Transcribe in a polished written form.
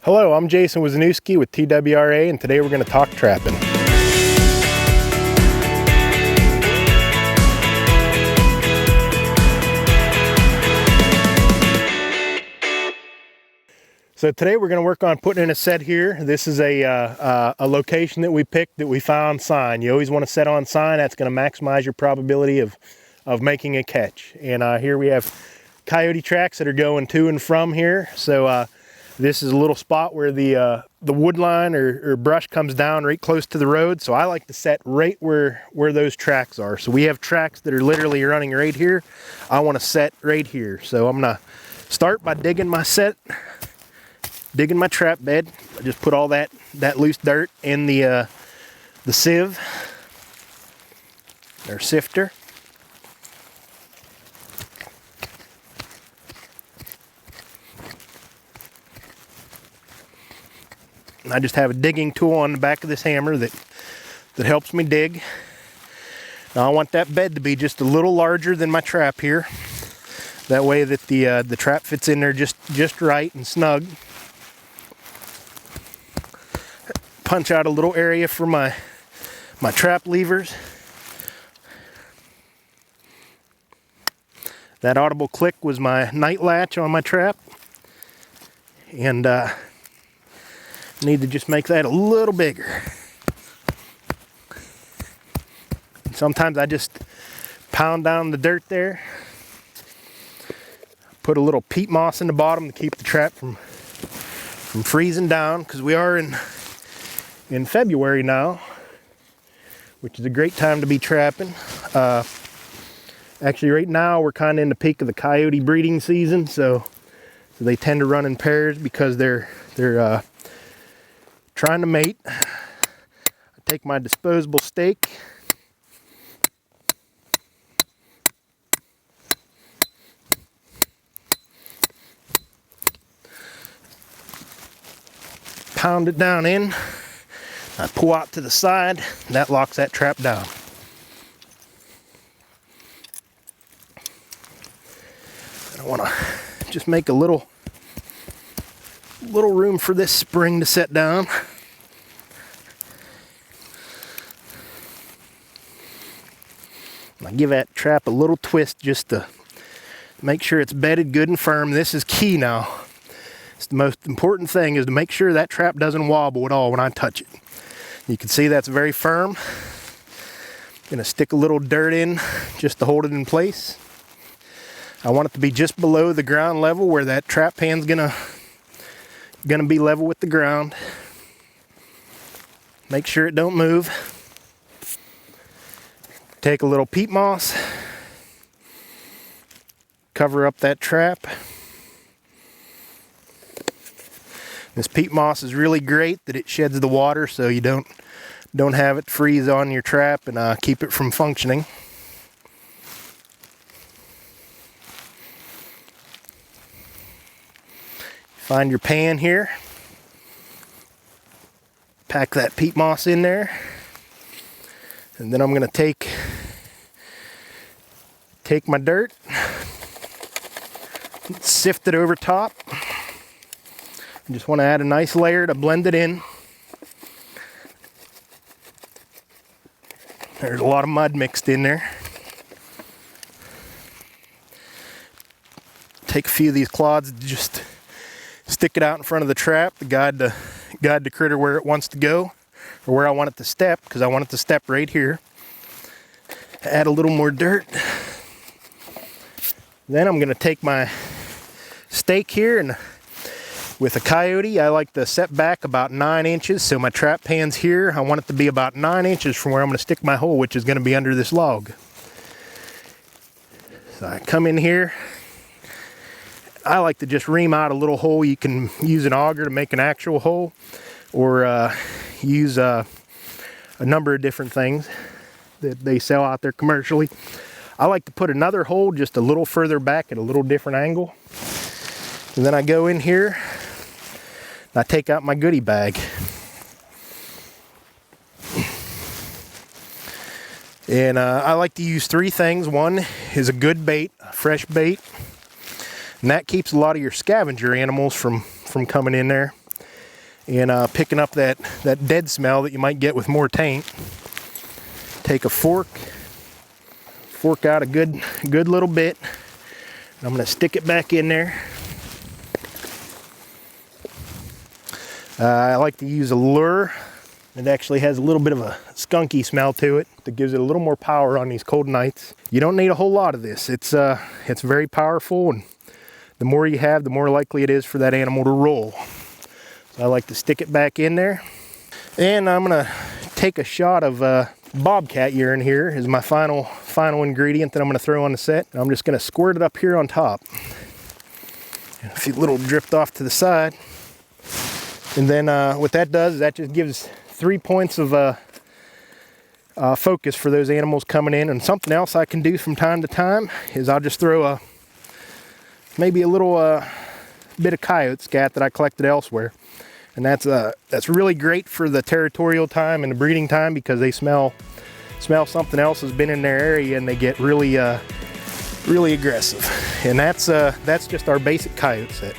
Hello, I'm Jason Wisniewski with TWRA, and today we're going to talk trapping. So today we're going to work on putting in a set here. This is a location that we picked that we found sign. You always want to set on sign. That's going to maximize your probability of making a catch. And here we have coyote tracks that are going to and from here. So this is a little spot where the wood line or brush comes down right close to the road. So I like to set right where those tracks are. So we have tracks that are literally running right here. I want to set right here. So I'm gonna start by digging my trap bed. I just put all that loose dirt in the sieve or sifter. And I just have a digging tool on the back of this hammer that helps me dig. Now I want that bed to be just a little larger than my trap here. That way that the trap fits in there just right and snug. Punch out a little area for my trap levers. That audible click was my night latch on my trap. And need to just make that a little bigger. And sometimes I just pound down the dirt there. Put a little peat moss in the bottom to keep the trap from freezing down, because we are in February now, which is a great time to be trapping. Actually right now we're kind of in the peak of the coyote breeding season, so they tend to run in pairs because they're trying to mate. I take my disposable stake, pound it down in, I pull out to the side, and that locks that trap down. And I want to just make a little room for this spring to set down. I give that trap a little twist just to make sure it's bedded good and firm. This is key now. It's the most important thing, is to make sure that trap doesn't wobble at all when I touch it. You can see that's very firm. Gonna stick a little dirt in just to hold it in place. I want it to be just below the ground level, where that trap pan's gonna be level with the ground. Make sure it don't move. Take a little peat moss, cover up that trap. This peat moss is really great that it sheds the water, so you don't have it freeze on your trap and keep it from functioning. Find your pan here. Pack that peat moss in there. And then I'm going to take my dirt, sift it over top. I just want to add a nice layer to blend it in. There's a lot of mud mixed in there. Take a few of these clods, just stick it out in front of the trap to guide the critter where it wants to go, or where I want it to step, because I want it to step right here. Add a little more dirt. Then I'm going to take my stake here, and with a coyote I like to set back about 9 inches, so my trap pan's here. I want it to be about 9 inches from where I'm going to stick my hole, which is going to be under this log. So I come in here. I like to just ream out a little hole. You can use an auger to make an actual hole, or use a number of different things that they sell out there commercially. I like to put another hole just a little further back at a little different angle. And then I go in here and I take out my goodie bag. And I like to use 3 things. One is a good bait, a fresh bait. And that keeps a lot of your scavenger animals from coming in there. and picking up that dead smell that you might get with more taint. Take a fork out a good little bit. I'm going to stick it back in there. I like to use a lure. It actually has a little bit of a skunky smell to it that gives it a little more power on these cold nights. You don't need a whole lot of this. It's very powerful, and the more you have, the more likely it is for that animal to roll. So I like to stick it back in there. And I'm gonna take a shot of bobcat urine here as my final ingredient that I'm gonna throw on the set. And I'm just gonna squirt it up here on top. And a few little dripped off to the side. And then what that does is that just gives 3 points of focus for those animals coming in. And something else I can do from time to time is I'll just throw maybe a little bit of coyote scat that I collected elsewhere. And that's really great for the territorial time and the breeding time, because they smell something else has been in their area and they get really aggressive. And that's just our basic coyote set.